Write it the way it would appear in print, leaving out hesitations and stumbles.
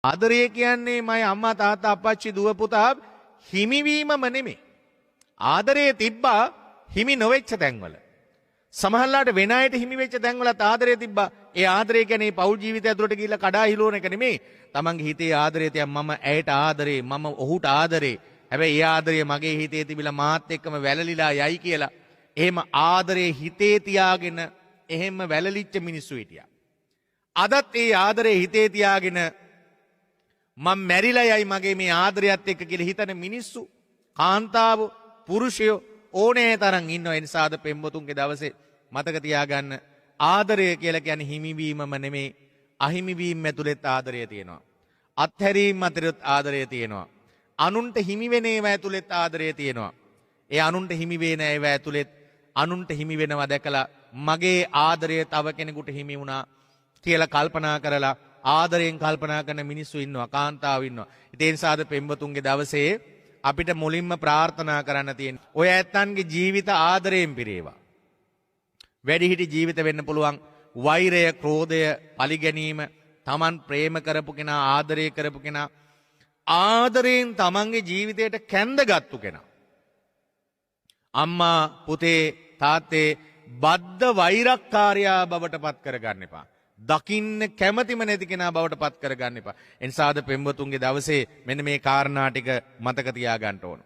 ආදරය කියන්නේ මගේ අම්මා තාත්තා අප්පච්චි දුව පුතා හිමිවීමම නෙමෙයි. ආදරය තිබ්බා හිමි නොවෙච්ච තැන්වල. සමහරලාට වෙන අයට හිමි වෙච්ච තැන්වලත් ආදරය තිබ්බා. ඒ ආදරය කියන්නේ පෞල් ජීවිතය ඇතුළට ගිහිල්ලා කඩා හිලවන එක නෙමෙයි. තමන්ගේ හිතේ ආදරය තියන් මම ඇයට ආදරේ, මම ඔහුට ආදරේ. හැබැයි ඒ ආදරය මගේ හිතේ තිබිලා මාත් එක්කම වැළලිලා යයි කියලා. එහෙම ආදරේ හිතේ තියාගෙන එහෙම වැළලිච්ච මිනිස්සු හිටියා. අදත් ඒ ආදරේ හිතේ තියාගෙන මම මැරිලා යයි මගේ මේ ආදරයත් එක්ක කියලා හිතන මිනිස්සු, කාන්තාව, පුරුෂයෝ ඕනෑ තරම් ඉන්නවා. ඒ නිසා අද පෙම්වතුන්ගේ දවසේ මතක තියාගන්න ආදරය කියලා කියන්නේ හිමිවීමම නෙමේ, අහිමිවීම ඇතුළෙත් ආදරය තියෙනවා. අත්හැරීම අතරත් ආදරය තියෙනවා. අනුන්ට හිමි වෙන ඒවා ඇතුළෙත් ආදරය තියෙනවා. ඒ අනුන්ට හිමි වෙන ඒවා ඇතුළෙත් අනුන්ට හිමි වෙනවා දැකලා මගේ ආදරය තව කෙනෙකුට හිමි වුණා කියලා කල්පනා කරලා ආදරයෙන් කල්පනා කරන මිනිස්සු ඉන්නවා, කාන්තාවෝ ඉන්නවා. ඒ නිසා අද පෙම්වතුන්ගේ දවසේ අපිට මුලින්ම ප්‍රාර්ථනා කරන්න තියෙන්නේ ඔය ඇත්තන්ගේ ජීවිත ආදරයෙන් පිරේවා. වැඩිහිටි ජීවිත වෙන්න පුළුවන්. වෛරය, ක්‍රෝධය, පලිගැනීම, Taman ප්‍රේම කරපු කෙනා, ආදරය කරපු කෙනා, ආදරයෙන් තමන්ගේ ජීවිතයට කැඳගත්තු කෙනා. අම්මා, පුතේ, තාත්තේ බද්ධ වෛරක්කාරයා බවට පත් කරගන්න එපා. දකින්න කැමැතිම නැති කෙනා බවට පත් කරගන්න එපා. එනිසා අද පෙම්වතුන්ගේ දවසේ මෙන්න මේ කාරණා ටික මතක තියාගන්න ඕන.